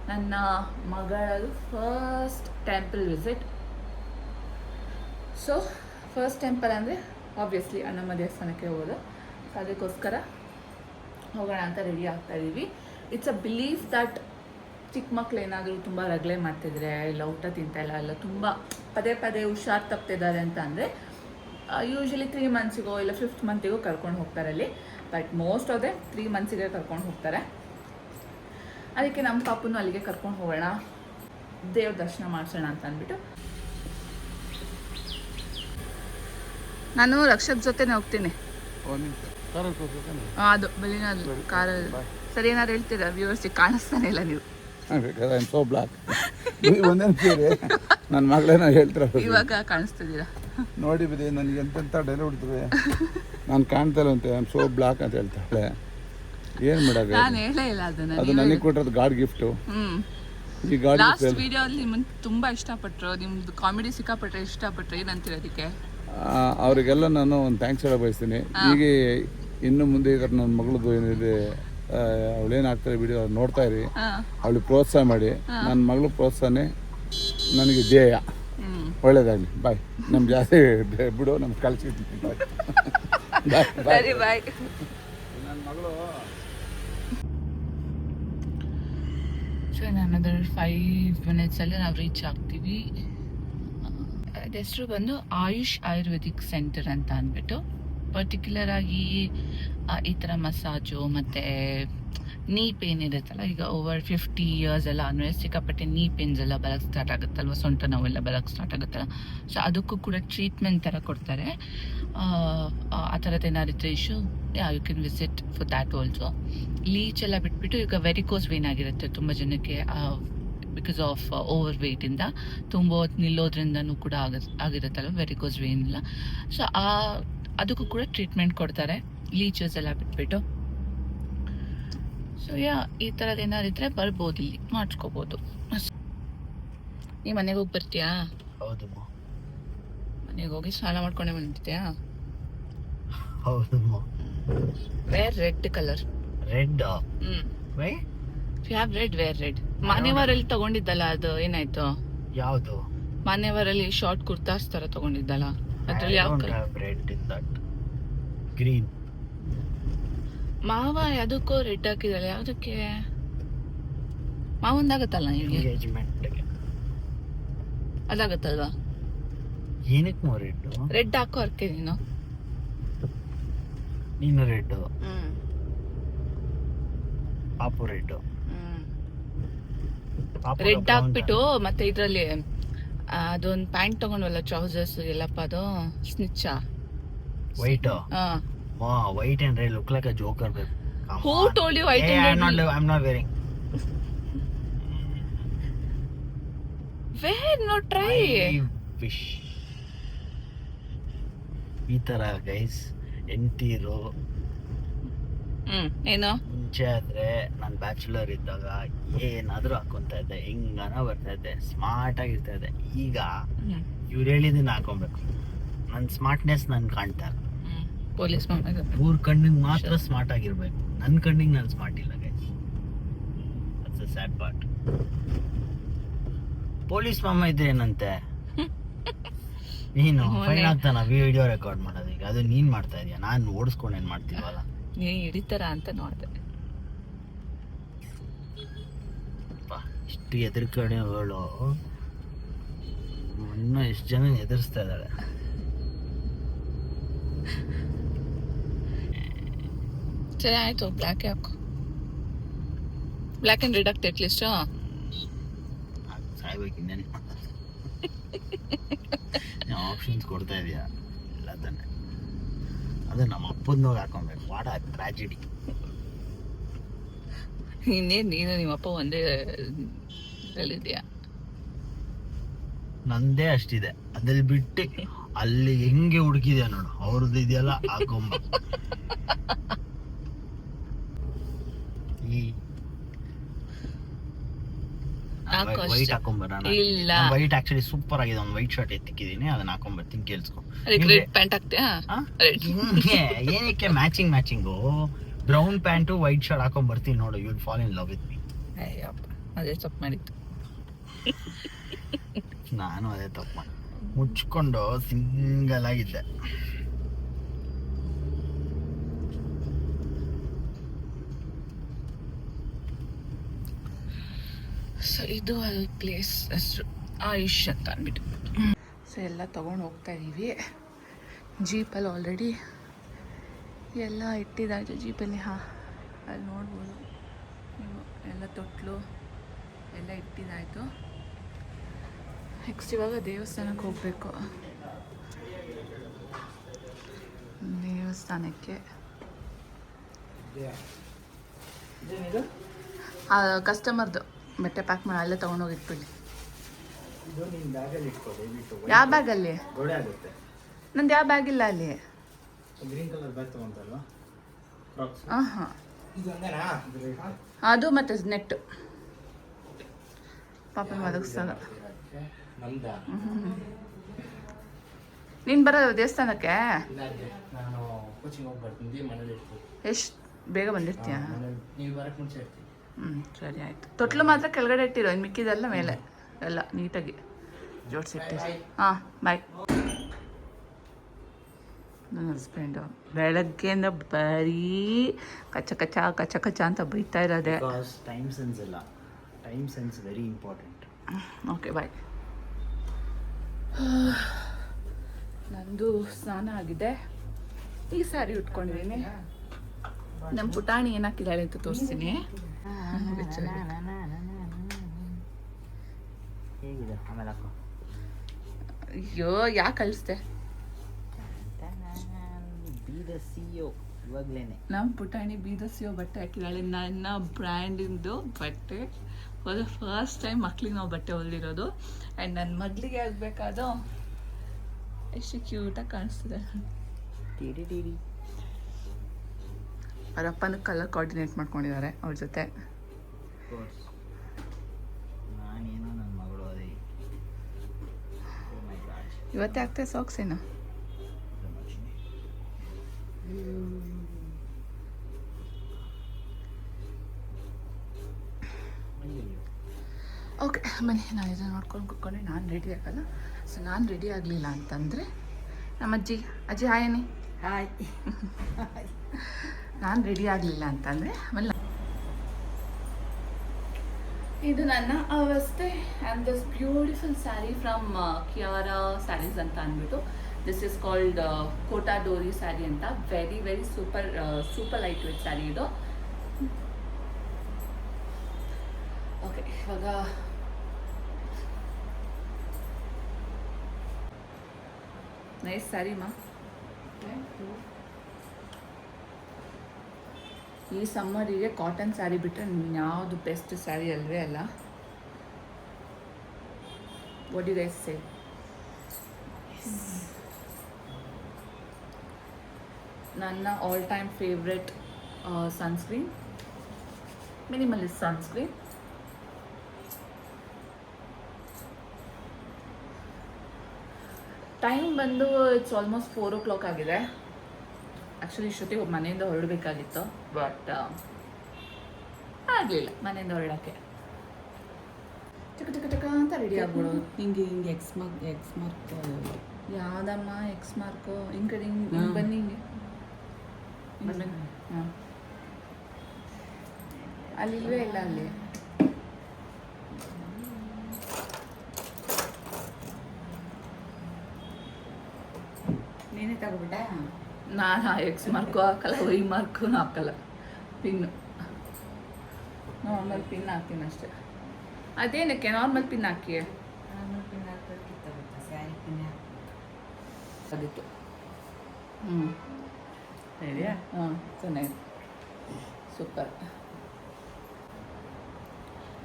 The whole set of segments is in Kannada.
ನನ್ನ ಮಗಳದು first temple visit. So first temple ಅಂದರೆ ಆಬ್ವಿಯಸ್ಲಿ ಅಣ್ಣಮ್ಮ ದೇವಸ್ಥಾನಕ್ಕೆ ಹೋಗೋದು. ಸೊ ಅದಕ್ಕೋಸ್ಕರ ಹೋಗೋಣ ಅಂತ ರೆಡಿ ಆಗ್ತಾ ಇದ್ದೀವಿ. ಇಟ್ಸ್ ಅ ಬಿಲೀಫ್ ದಟ್ ಚಿಕ್ಕ ಮಕ್ಳು ಏನಾದರೂ ತುಂಬ ರಗಳೆ ಮಾಡ್ತಿದ್ರೆ, ಇಲ್ಲ ಊಟ ತಿಂತಾಯಿಲ್ಲ, ಇಲ್ಲ ತುಂಬ ಪದೇ ಪದೇ ಹುಷಾರು ತಪ್ತಿದ್ದಾರೆ ಅಂತ ಅಂದರೆ ಯೂಶ್ವಲಿ 3 ಮಂತ್ಸಿಗೋ ಇಲ್ಲ 5th ಮಂತಿಗೋ ಕರ್ಕೊಂಡು ಹೋಗ್ತಾರೆ ಅಲ್ಲಿ. ಬಟ್ ಮೋಸ್ಟ್ ಆಫ್ ದೇ 3 ಮಂತ್ಸಿಗೆ ಕರ್ಕೊಂಡು ಹೋಗ್ತಾರೆ. ಅದಕ್ಕೆ ನಮ್ಮ ಪಾಪನ್ನು ಅಲ್ಲಿಗೆ ಕರ್ಕೊಂಡು ಹೋಗೋಣ, ದೇವ್ರ ದರ್ಶನ ಮಾಡಿಸೋಣ ಅಂತ ಅಂದ್ಬಿಟ್ಟು. ನಾನು ರಕ್ಷಕ್ ಜೊತೆನೇ ಹೋಗ್ತೀನಿ. ಅದು ಬಲಿನ ಕಾರಲ್ಲಿ. ಸರಿ, ಏನಾದ್ರು ಹೇಳ್ತೀರಾ ವ್ಯೂವರ್ಸಿಗೆ? ಕಾಣಿಸ್ತಾನೆ ಇಲ್ಲ ನೀವು. ನನ್ನ ಮಗಳೇನೋ ಹೇಳ್ತಾರೆ, ಇವಾಗ ಕಾಣಿಸ್ತಿದ್ದೀರಾ ನೋಡಿ ಬಿಡಿ ನನಗೆ ಎಂತೆಂಥ ಡೈಲಾಗ್ ಹೊಡ್ತದೆ. ನಾನು ಕಾಣ್ತಾ ಇಲ್ಲ ಅಂತ ಐ ಆಮ್ ಸೋ ಬ್ಲಾಕ್ ಅಂತ ಹೇಳ್ತಾಳೆ. ಏನು ಮಾಡೋದು? ನಾನು ಹೇಳೇ ಇಲ್ಲ ಅದನ್ನ. ಅದು ನನಗೆ ಕೊಟ್ಟಿರೋದು ಗಾಡ್ ಗಿಫ್ಟು. ಈ ಗಾಡ್ ಲಾಸ್ಟ್ ವಿಡಿಯೋಲ್ಲಿ ನಿಮ್ಮನ್ನು ತುಂಬ ಇಷ್ಟಪಟ್ಟರು, ನಿಮ್ದು ಕಾಮಿಡಿ ಸಿಕ್ಕಾಪಟ್ಟರೆ ಇಷ್ಟಪಟ್ಟರು. ಏನಂತೀರ ಅದಕ್ಕೆ? ಅವರಿಗೆಲ್ಲ ನಾನು ಒಂದು ಥ್ಯಾಂಕ್ಸ್ ಹೇಳ ಬಯಸ್ತೀನಿ. ಹೀಗೆ ಇನ್ನು ಮುಂದೆ ಇದರ ನನ್ನ ಮಗಳದ್ದು ಏನಿದೆ, ಅವಳೇನಾಗ್ತಾರೆ ವಿಡಿಯೋ ನೋಡ್ತಾ ಇರಿ, ಅವಳಿಗೆ ಪ್ರೋತ್ಸಾಹ ಮಾಡಿ. ನನ್ನ ಮಗಳು ಪ್ರೋತ್ಸಾಹನೇ ನನಗೆ ಧ್ಯೇಯ. ಒಳ್ಳೇದಾಗಲಿ. ಬಾಯ್. ನಮ್ಮ ಜಾಸ್ತಿ ಬಿಡು, ನಮ್ಮ ಕಳ್ಸಿದ್ದೀನಿ. ಬಾಯ್ ಬಾಯ್. ನನ್ನ ಮಗಳು ಸೊ ಇನ್ ಅನದರ್ 5 ಮಿನಿಟ್ಸಲ್ಲಿ ನಾವು ರೀಚ್ ಆಗ್ತೀವಿ. ಹೆಸರು ಬಂದು ಆಯುಷ್ ಆಯುರ್ವೇದಿಕ್ ಸೆಂಟರ್ ಅಂತ ಅಂದ್ಬಿಟ್ಟು. ಪರ್ಟಿಕ್ಯುಲರ್ ಆಗಿ ಈ ಥರ ಮಸಾಜು ಮತ್ತು ನೀ ಪೇನ್ ಇರುತ್ತಲ್ಲ, ಈಗ ಓವರ್ 50 ಇಯರ್ಸ್ ಎಲ್ಲ ಅಂದರೆ ಸಿಕ್ಕಾಪಟ್ಟೆ ನೀ ಪೇನ್ಸ್ ಎಲ್ಲ ಬರೋಕ್ಕೆ ಸ್ಟಾರ್ಟ್ ಆಗುತ್ತಲ್ವ, ಸೊಂಟ ನೋವೆಲ್ಲ ಬರೋಕ್ಕೆ ಸ್ಟಾರ್ಟ್ ಆಗುತ್ತಲ್ಲ. ಸೊ ಅದಕ್ಕೂ ಕೂಡ ಟ್ರೀಟ್ಮೆಂಟ್ ಥರ ಕೊಡ್ತಾರೆ. ಆ ಥರದ್ದು ಏನಾದ್ರು issue you can visit for that also. Leech ಎಲ್ಲ ಬಿಟ್ಬಿಟ್ಟು ಈಗ ವೆರಿಕೋಸ್ ವೇನ್ ಆಗಿರುತ್ತೆ ತುಂಬ ಜನಕ್ಕೆ, ಬಿಕಾಸ್ ಆಫ್ ಓವರ್ ವೆಯ್ಟಿಂದ ತುಂಬ ಹೊತ್ತು ನಿಲ್ಲೋದ್ರಿಂದನೂ ಕೂಡ ಆಗಿರುತ್ತಲ್ವ ವೆರಿಕೋಸ್ ವೇನ್ ಎಲ್ಲ. ಸೊ ಅದಕ್ಕೂ ಕೂಡ ಟ್ರೀಟ್ಮೆಂಟ್ ಕೊಡ್ತಾರೆ, ಲೀಚಸ್ ಎಲ್ಲ ಬಿಟ್ಬಿಟ್ಟು. ಸೊ ಈ ಥರದ್ದು ಏನಾದ್ರು ಇದ್ರೆ ಬರ್ಬೋದು, ಇಲ್ಲಿ ಮಾಡಿಸ್ಕೋಬೋದು. ನೀ ಮನೆಗೆ ಹೋಗಿ ಬರ್ತೀಯಾ? ಹೌದು. ಮನೆಗೆ ಹೋಗಿ ಸ್ನಾನ ಮಾಡ್ಕೊಂಡೆ ಬಂದಿದ್ಯಾ? ಹೌದು. Wear red colour. Red? Why you have red? Wear red. ಮಾನ್ಯವಾರಲ್ಲಿ ತಗೊಂಡಿದ್ದಲ್ಲ, ಅದು ಏನಾಯ್ತು? ಯಾವುದು? ಮಾನ್ಯವಾರಲ್ಲಿ ಶಾರ್ಟ್ ಕುರ್ತಾಸ್ ತರ ತಗೊಂಡಿದ್ದಲ್ಲ, ಅದ್ರಲ್ಲಿ ಯಾವ colour? Red in that green. ಮಾವ ಯಾವುದಕ್ಕೋ ರೆಡ್ ಹಾಕಿದಲ್ಲ, ಯಾವುದಕ್ಕೆ? ಮಾವಂದಾಗತ್ತಲ್ಲ ನಿಮಗೆ? ಎಂಗೇಜ್ಮೆಂಟ್ಗೆ ಅದಾಗತ್ತಲ್ವಾ? ಏನಕ್ಕೆ ರೆಡ್? ರೆಡ್ ಹಾಕೋ ಅರ್ಕೆ ನೀನು ರೆಡ್. ಪಾಪು ರೆಡ್. ರೆಡ್ ಹಾಕ್ಬಿಟ್ಟು ಮತ್ತೆ ಇದ್ರಲ್ಲಿ ಅದೊಂದು ಪ್ಯಾಂಟ್ ತಗೊಂಡ್ವಲ್ಲ, ಟ್ರೌಸರ್ಸ್ ಎಲ್ಲಪ್ಪ, ಅದು ಸ್ನಿಚ್ white. White and red look like a joker. Who told you white and red? I'm not wearing. Wear, no, try. I wish. ಈ ತರ ಗೈಸ್ ಎಂಟಿರು ಏನು ಮುಂಚೆ ಆದ್ರೆ ನಾನು ಬ್ಯಾಚುಲರ್ ಇದ್ದಾಗ ಏನಾದ್ರೂ ಹಾಕೊಂತ ಇದ್ದೆ, ಹೆಂಗನ ಬರ್ತಾ ಇದ್ದೆ, ಸ್ಮಾರ್ಟ್ ಆಗಿರ್ತಾ ಇದ್ದೆ. ಈಗ ಇವ್ರು ಹೇಳಿದ್ದನ್ನ ಹಾಕೊಬೇಕು. ನನ್ನ ಸ್ಮಾರ್ಟ್ನೆಸ್ ನನ್ ಕಾಣ್ತಾ ಇಲ್ಲ. ಪೊಲೀಸ್ ಇವ್ರ ಕಣ್ಣಿಗೆ ಮಾತ್ರ ಸ್ಮಾರ್ಟ್ ಆಗಿರ್ಬೇಕು, ನನ್ನ ಕಣ್ಣಿಗೆ ನಾನು ಸ್ಮಾರ್ಟ್ ಇಲ್ಲ guys. That's a sad part. Police ಮಾಮ ಇದ್ರೆ ಏನಂತೆ, ನೀನು ಫೈನ್ ಆಗ್ತಾನ ವಿಡಿಯೋ ರೆಕಾರ್ಡ್ ಮಾಡೋದು. ಈಗ ಅದು ನೀನ್ ಮಾಡ್ತಾ ಇದೀಯ, ನಾನು ಓಡಿಸ್ಕೊಂಡು ಏನ್ ಮಾಡ್ತೀವಲ್ಲ. ನೀ ಹಿಡಿತಾರ ಅಂತ ನೋಡಿದೆ. ಇಷ್ಟು ಎದುರ್ಕಡೆ ಹೇಳು, ಇನ್ನೂ ಎಷ್ಟು ಜನ ಎದುರಿಸ್ತಾ ಇದ್ದಾಳೆ. ಸರಿ ಆಯ್ತು, ಬ್ಲ್ಯಾಕ್ ಹಾಕು. ಬ್ಲ್ಯಾಕ್ ಅಂಡ್ ರೆಡ್ ಆಗ್ತಾ ಅಟ್ಲೀಸ್ಟ್. ಸಾಯ್ಬೇಕು ಇನ್ನೇನು. ಆಪ್ಷನ್ಸ್ ಕೊಡ್ತಾ ಇದೆಯಾ? ಇಲ್ಲ ತಾನೆ. ಅದು ನಮ್ಮ ಅಪ್ಪನೋಗಿ ಹಾಕೊಬೇಕು. What a tragedy. ಇನ್ನೇನು ನೀನು ನಿಮ್ಮಪ್ಪ ಒಂದೇ ಇದೆಯಾ? ನಂದೇ ಅಷ್ಟಿದೆ, ಅದ್ರಲ್ಲಿ ಬಿಟ್ಟು ಅಲ್ಲಿ ಹೆಂಗೆ ಹುಡುಕಿದೆ ನೋಡು, ಅವ್ರದ್ದು ಇದೆಯಲ್ಲ ಹಾಕೊಂಬ. ಈ ವೈಟ್ ಹಾಕೊಂಬರೋಣ. ಇಲ್ಲ, ವೈಟ್ ಆಕ್ಚುಲಿ ಸೂಪರ್ ಆಗಿದೆ. ಒಂದು ವೈಟ್ ಶರ್ಟ್ ಎತ್ತಿಕ್ಕಿದೀನಿ, ಅದನ್ನ ಹಾಕೊಂಬರ್ತೀನಿ. ಕೇಳಿಸ್ಕೊ. ರೆಡ್ ಪ್ಯಾಂಟ್ ಹಾಕ್ತೀಯಾ? ಏನಕ್ಕೆ matching brown pant white shirt ಹಾಕೊಂಡ್ ಬರ್ತೀನಿ ನೋಡು. You will fall in love with me. ಅಯ್ಯಪ್ಪ, ಅದೇ ತಪ್ಪು ಮಾಡಿತ್ತು. ನಾನು ಅದೇ ತಪ್ಪು ಮಾಡಿ ಮುಚ್ಕೊಂಡು ಸಿಂಗಲ್ ಆಗಿದ್ದೆ. ಸೊ ಇದು ಅಲ್ಲಿ ಪ್ಲೇಸ್ ಹೆಸರು ಆಯುಷ್ ಅಂತ ಅಂದ್ಬಿಟ್ಟು. ಸೊ ಎಲ್ಲ ತೊಗೊಂಡು ಹೋಗ್ತಾ ಇದ್ದೀವಿ. ಜೀಪಲ್ಲಿ ಆಲ್ರೆಡಿ ಎಲ್ಲ ಇಟ್ಟಿದ್ದಾಯಿತು ಜೀಪಲ್ಲಿ. ಹಾಂ, ಅಲ್ಲಿ ನೋಡ್ಬೋದು ನೀವು, ಎಲ್ಲ ತೊಟ್ಲು ಎಲ್ಲ ಇಟ್ಟಿದ್ದಾಯಿತು. ನೆಕ್ಸ್ಟ್ ಇವಾಗ ದೇವಸ್ಥಾನಕ್ಕೆ ಹೋಗಬೇಕು. ದೇವಸ್ಥಾನಕ್ಕೆ ಕಸ್ಟಮರ್ದು ಬಟ್ಟೆ ಪ್ಯಾಕ್ ಮಾಡಿ ಅಲ್ಲೇ ತೊಗೊಂಡೋಗಿ ಇಟ್ಬಿಡಿ. ಯಾವ ಬ್ಯಾಗಲ್ಲಿ? ನಂದು ಯಾವ ಬ್ಯಾಗ್ ಇಲ್ಲ ಅಲ್ಲಿ. ಹಾಂ ಹಾಂ, ಅದು ಮತ್ತು ನೆಟ್ಟು ಪಾಪ ಒದಗಿಸ್ದಾಗ. ನೀನು ಬರೋದು ದೇವಸ್ಥಾನಕ್ಕೆ? ಎಷ್ಟು ಬೇಗ ಬಂದಿರ್ತೀಯ? ಸರಿ ಆಯಿತು. ತೊಟ್ಲು ಮಾತ್ರ ಕೆಳಗಡೆ ಇಟ್ಟಿರೋ, ಇನ್ನು ಮಿಕ್ಕಿದೆಲ್ಲ ಮೇಲೆ ಎಲ್ಲ ನೀಟಾಗಿ ಜೋಡಿಸಿಟ್ಟಿರಿ. ಹಾಂ, ಬಾಯ್. ನನ್ನ ಹಸ್ಬೆಂಡು ಬೆಳಗ್ಗೆಯಿಂದ ಬರೀ ಕಚ್ಚ ಕಚ್ಚ ಕಚ್ಚ ಕಚ್ಚ ಅಂತ ಬೈತಾ ಇರೋದೆ. ಟೈಮ್ ಸೆನ್ಸ್ ಇಲ್ಲ, time sense very important. Okay, bye. ನಂದು ಸ್ನಾನ ಆಗಿದೆ. ಈ ಸ್ಯಾರಿ ಉಟ್ಕೊಂಡಿದ್ದೀನಿ. ನಮ್ಮ ಪುಟಾಣಿ ಏನು ಹಾಕಿದ್ದಾಳೆ ಅಂತ ತೋರಿಸ್ತೀನಿ. ಹೇಗಿದೆ ಆಮೇಲೆ? ಅಯ್ಯೋ, ಯಾಕೆ ಕಳಿಸ್ದೆ? ಇವಾಗ್ಲೇನೆ ನಮ್ಮ ಪುಟಾಣಿ ಬೀದಸಿಯೋ ಬಟ್ಟೆ ಹಾಕಿದ್ದಾಳೆ. ನನ್ನ ಬ್ರ್ಯಾಂಡಿಂದು ಬಟ್ಟೆ ಫಸ್ಟ್ ಟೈಮ್ ಮಕ್ಳಿಗೆ ನಾವು ಬಟ್ಟೆ ಹೊಲಿದಿರೋದು. ಆ್ಯಂಡ್ ನನ್ನ ಮಗಳಿಗೆ ಆಗಬೇಕಾದೋ ಎಷ್ಟು ಕ್ಯೂಟಾಗಿ ಕಾಣಿಸ್ತಿದೆ. ಅವ್ರ ಅಪ್ಪನ ಕಲರ್ ಕೋಆರ್ಡಿನೇಟ್ ಮಾಡ್ಕೊಂಡಿದ್ದಾರೆ ಅವ್ರ ಜೊತೆ. ನಾನೇನೋ ನನ್ನ ಮಗಳು ಅದೇ ಇವತ್ತೇ ಆಗ್ತದೆ ಸಾಕ್ಸ್ ಏನು? ಓಕೆ ಬನ್ನಿ, ನಾನು ಇದನ್ನು ನೋಡ್ಕೊಂಡು ಕೂತ್ಕೊಂಡೆ. ನಾನು ರೆಡಿ ಆಗಲ್ಲ. ಸೊ ನಾನು ರೆಡಿ ಆಗಲಿಲ್ಲ ಅಂತಂದರೆ ನಮ್ಮ ಅಜ್ಜಿ ಹಾಯ್ ಅನ್ನಿ. ಹಾಯ್. ನಾನು ರೆಡಿ ಆಗಲಿಲ್ಲ ಅಂತಂದರೆ ಆಮೇಲೆ ಇದು ನನ್ನ ಅವಸ್ಥೆ. And this beautiful sari from Kiara saris ಅಂತ ಅಂದ್ಬಿಟ್ಟು. This is called Kota Dori sari ಅಂತ. Very very super lightweight sari ಇದು. ಓಕೆ, ಇವಾಗ ನೈಸ್ ಸ್ಯಾರಿ ಮಾ. ಈ ಸಮ್ಮರಿಗೆ ಕಾಟನ್ ಸ್ಯಾರಿ ಬಿಟ್ಟರೆ ಯಾವುದು ಬೆಸ್ಟ್ ಸ್ಯಾರಿ ಅಲ್ವೇ ಅಲ್ಲ. ವಾಟ್ ಡು ಯು ಗೈಸ್ ಸೇ? ನನ್ನ all time favourite sunscreen, minimalist sunscreen. Time ಬಂದು ಇಟ್ಸ್ ಆಲ್ಮೋಸ್ಟ್ 4 o'clock ಆಗಿದೆ. ಆ್ಯಕ್ಚುಲಿ ಇಷ್ಟೊತ್ತಿಗೆ ಮನೆಯಿಂದ ಹೊರಡಬೇಕಾಗಿತ್ತು, ಬಟ್ ಆಗಲಿಲ್ಲ ಮನೆಯಿಂದ ಹೊರಡೋಕ್ಕೆ. ಚಕ ಚಕ ಚಕ ಅಂತ ರೆಡಿ ಆಗ್ಬಿಡೋದು. ಹಿಂಗೆ ಎಕ್ಸ್ ಮಾರ್ಕ್ ಯಾವುದಮ್ಮ ಎಕ್ಸ್ ಮಾರ್ಕು? ಹಿಂಗೆ ಹಿಂಗೆ ಬನ್ನಿ, ಹಿಂಗೆ ಬನ್ನಿ. ಹಾಂ, ಅಲ್ಲಿ ಇಲ್ವೇ ಇಲ್ಲ. ಅಲ್ಲಿ ನೀನೇ ತಗೋಬಿಟ್ಟ. ನಾನು ಎಕ್ಸ್ ಮಾರ್ಕು ಹಾಕಲ್ಲ, ವೈ ಮಾರ್ಕು ಹಾಕಲ್ಲ. ಪಿನ್ನು ನಾರ್ಮಲ್ ಪಿನ್ ಹಾಕ್ತೀನಿ ಅಷ್ಟೇ. ಅದೇನಕ್ಕೆ ನಾರ್ಮಲ್ ಪಿನ್ ಹಾಕಿ? ನಾರ್ಮಲ್ ಪಿನ್ ಹಾಕೋದಕ್ಕಿಂತ ಸ್ಯಾರಿ ಪಿನ್ ಅದಿತ್ತು. ಹ್ಞೂ, ಇದೆಯಾ? ಹಾಂ, ಚೆನ್ನಾಗಿದೆ, super.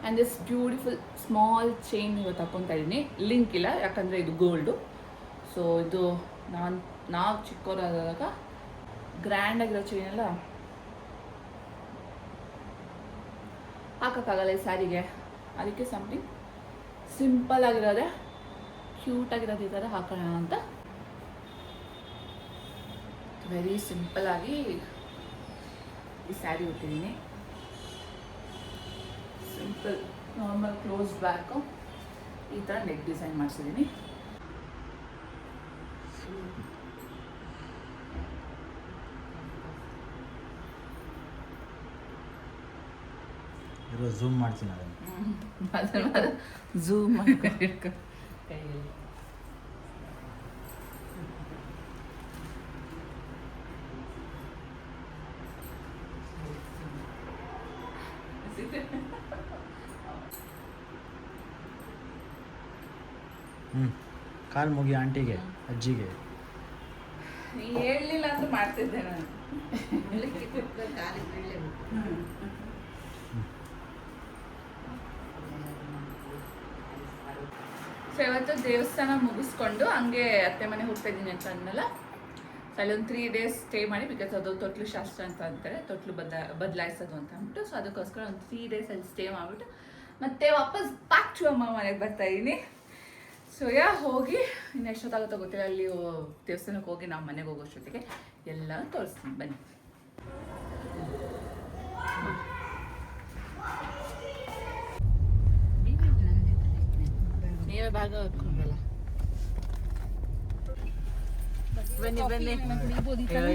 And this beautiful small chain ಇವತ್ತು ಹಾಕ್ಕೊತಾ ಇದ್ದೀನಿ. ಲಿಂಕ್ ಇಲ್ಲ, ಯಾಕಂದರೆ ಇದು ಗೋಲ್ಡು. ಸೊ ಇದು ನಾವು ಚಿಕ್ಕವರಾದಾಗ ಗ್ರ್ಯಾಂಡಾಗಿರೋ ಚೈನೆಲ್ಲ ಹಾಕೋಕ್ಕಾಗಲ್ಲ ಈ ಸ್ಯಾರಿಗೆ. ಅದಕ್ಕೆ ಸಮಥಿಂಗ್ ಸಿಂಪಲ್ ಆಗಿರೋದೆ, ಕ್ಯೂಟಾಗಿರೋದು ಈ ಥರ ಹಾಕೋಣ ಅಂತ ವೆರಿ ಸಿಂಪಲ್ ಆಗಿ ಈ ಸ್ಯಾರಿ ಉಟ್ಟಿದ್ದೀನಿ. ಸಿಂಪಲ್ ನಾರ್ಮಲ್ ಕ್ಲೋಸ್ ಬ್ಯಾಕು ಈ ಥರ ನೆಕ್ ಡಿಸೈನ್ ಮಾಡಿಸಿದ್ದೀನಿ. ಝೂಮ್ ಮಾಡ್ತೀನಿ ಅದನ್ನು. ಝೂಮ್ ಮಾಡ್ಕೊಂಡು ಕೈಯಲ್ಲಿ ಕಾಲು ಮುಗಿ ಆಂಟಿಗೆ, ಅಜ್ಜಿಗೆ. ನೀ ಹೇಳಲಿಲ್ಲ ಅಂತ ಮಾಡ್ತಿದ್ದೆ ನಾನು. ಸೊ ಇವತ್ತು ದೇವಸ್ಥಾನ ಮುಗಿಸ್ಕೊಂಡು ಹಂಗೆ ಅತ್ತೆ ಮನೆ ಹೋಗ್ತಾ ಇದ್ದೀನಿ ಅಂತ ಅಂದಮೇಲೆ ಅಲ್ಲಿ ಒಂದು 3 days ಸ್ಟೇ ಮಾಡಿ, ಬಿಕಾಸ್ ಅದು ತೊಟ್ಲು ಶಾಸ್ತ್ರ ಅಂತ ಅಂತಾರೆ, ತೊಟ್ಲು ಬದಲಾಯಿಸೋದು ಅಂತ ಅಂದ್ಬಿಟ್ಟು. ಸೊ ಅದಕ್ಕೋಸ್ಕರ ಒಂದು 3 days ಅಲ್ಲಿ ಸ್ಟೇ ಮಾಡಿಬಿಟ್ಟು ಮತ್ತೆ ವಾಪಸ್ ಬ್ಯಾಕ್ ಟು ಅಮ್ಮ ಮನೆಗೆ ಬರ್ತಾ ಇದ್ದೀನಿ. ಸೊ ಹೋಗಿ ಇನ್ನು ಎಷ್ಟೊತ್ತಾಗುತ್ತೋ ಗೊತ್ತಿಲ್ಲ, ಅಲ್ಲಿ ದೇವಸ್ಥಾನಕ್ಕೆ ಹೋಗಿ ನಾವು ಮನೆಗೆ ಹೋಗೋಷ್ಟೊತ್ತಿಗೆ ಎಲ್ಲ ತೋರಿಸ್ತೀನಿ ಬನ್ನಿ. ನೀವೇ ಭಾಗ ಹಾಕೊಂಡಲ್ಲ. ಬನ್ನಿ ಬನ್ನಿ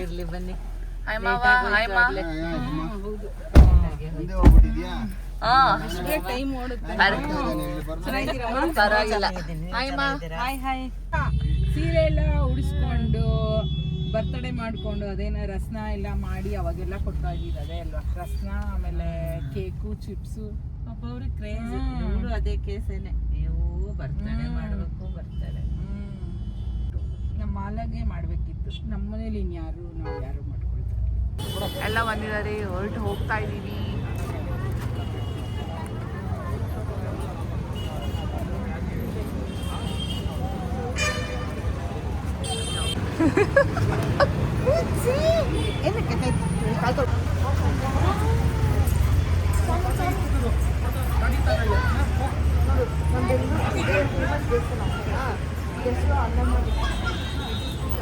ಇರ್ಲಿ ಬನ್ನಿ. ಹಾಯ್ ಮಾವ, ಹಾಯ್ ಮಾ. ಪರವಾಗಿಲ್ಲ. ಹಾಯ್ ಮಾ. Hi hi. ಸೀರೆ ಎಲ್ಲ ಉಡಿಸ್ಕೊಂಡು ಬರ್ತಡೇ ಮಾಡಿಕೊಂಡು ಅದೇನೋ ರಸ್ನ ಎಲ್ಲ ಮಾಡಿ ಅವಾಗೆಲ್ಲ ಕೊಡ್ತಾ ಇದ್ದೀವಿ. ಅದೇ ಅಲ್ವಾ ರಸ್ನ, ಆಮೇಲೆ ಕೇಕು, ಚಿಪ್ಸು. ಒಬ್ಬೊಬ್ರಿಗೆ ಕ್ರೇಜ್, ಇವರು ಅದೇ ಕೇಸೇನೆ. ಅಯ್ಯೋ ಬರ್ತಡೇ ಮಾಡಬೇಕು ಬರ್ತಡೇ. ನಮ್ಮ ಮಾಲಾಗೆ ಮಾಡಬೇಕಿತ್ತು, ನಮ್ಮ ಮನೇಲಿ ಇನ್ಯಾರು ನಾವು ಯಾರು ಮಾಡ್ಕೊಳ್ತಾರೆ. ಎಲ್ಲ ಬಂದಿದ್ದಾರೆ, ಹೊರಟು ಹೋಗ್ತಾ ಇದ್ದೀವಿ.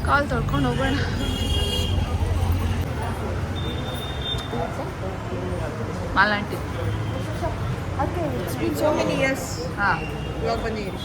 ಕಾಲ್ ತೊಳ್ಕೊಂಡು ಹೋಗೋಣ. ಮಾಲಾಂಟಿ So many years. ಹಾಂ ಇವಾಗ ಬಂದಿದ್ದೀರಿ.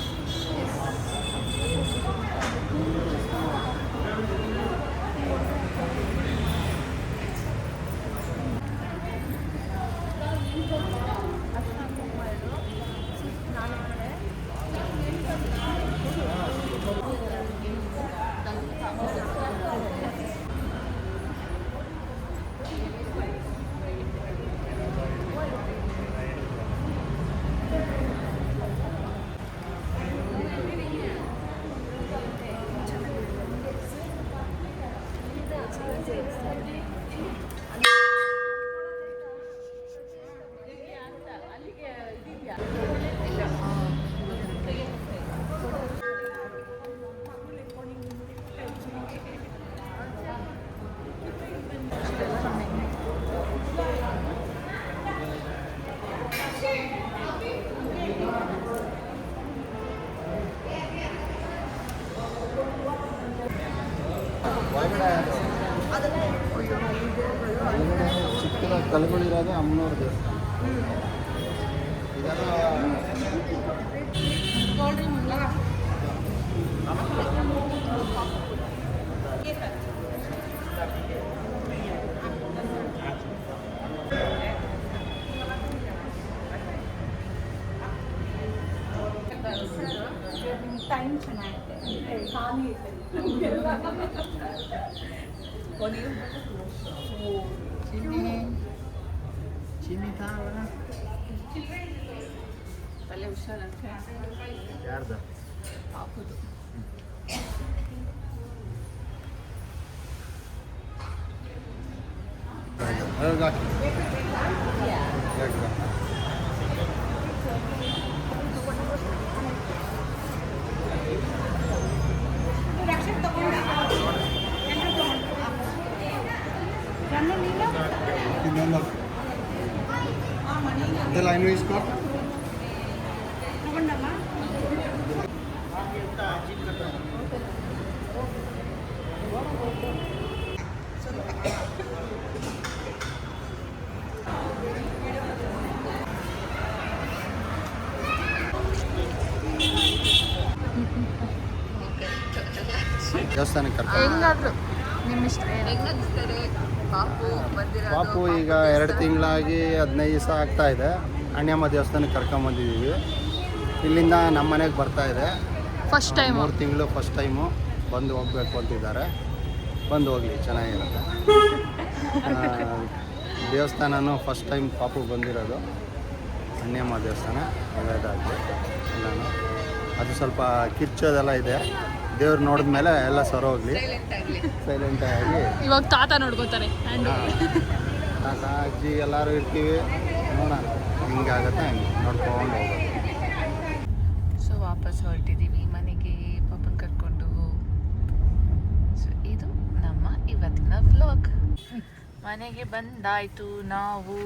ಚಿಕ್ಕದ ಕಲ್ಗಳಿರೋದು ಅಮ್ಮನವ್ರ ದೇವಸ್ಥಾನ. ಇದೆಲ್ಲ ಟೈಮ್ ಚೆನ್ನಾಗಿದೆ, ಖಾಲಿ ತಲೆ ಹುಷಾರಂತೆ ಯಾರ್ದು? ಹಾಕೋದು. The line is cut. ದೇವಸ್ಥಾನಕ್ಕೆ ಕರ್ಕೊಂಡು ಹೆಂಗಾದ್ರು ನಿಮ್ಮ ಇಷ್ಟ ಹೆಂಗ್ ಅನಿಸ್ತಾರೆ ಪಾಪು ಬಂದಿರೋದು? ಪಾಪು ಈಗ 2 ತಿಂಗಳಾಗಿ 15 ದಿವಸ ಆಗ್ತಾ ಇದೆ. ಅಣ್ಯಮ್ಮ ದೇವಸ್ಥಾನಕ್ಕೆ ಕರ್ಕೊಂಬಂದಿದ್ದೀವಿ. ಇಲ್ಲಿಂದ ನಮ್ಮ ಮನೆಗೆ ಬರ್ತಾ ಇದೆ. ಫಸ್ಟ್ ಟೈಮ್ 3 ತಿಂಗಳು ಫಸ್ಟ್ ಟೈಮು ಬಂದು ಹೋಗಬೇಕು ಅಂತಿದ್ದಾರೆ. ಬಂದು ಹೋಗಲಿ, ಚೆನ್ನಾಗಿರುತ್ತೆ. ದೇವಸ್ಥಾನನೂ ಫಸ್ಟ್ ಟೈಮ್ ಪಾಪು ಬಂದಿರೋದು. ಅಣ್ಯಮ್ಮ ದೇವಸ್ಥಾನ ಒಳ್ಳೆಯದಾಗಲಿ ಎಲ್ಲನೂ. ಅದು ಸ್ವಲ್ಪ ಕಿರ್ಚೋದೆಲ್ಲ ಇದೆ. ದೇವ್ರು ನೋಡಿದ್ಮೇಲೆ ಎಲ್ಲ ಸರೋಗ್ಲಿ, ಸೈಲೆಂಟಾಗಿ. ಇವಾಗ ತಾತ ನೋಡ್ಕೋತಾರೆ. ತಾತ ಅಜ್ಜಿ ಎಲ್ಲರೂ ಇರ್ತೀವಿ. ನೋಡೋಣ ಹಿಂಗಾಗತ್ತೆ, ಹಂಗೆ ನೋಡ್ಕೊಂಡು ಹೋಗೋದು. ಸೊ ವಾಪಸ್ ಹೊರಟಿದ್ದೀವಿ ಮನೆಗೆ ಪಾಪನ್ ಕರ್ಕೊಂಡು. ಸೊ ಇದು ನಮ್ಮ ಇವತ್ತಿನ ವ್ಲಾಗ್. ಮನೆಗೆ ಬಂದಾಯ್ತು ನಾವು.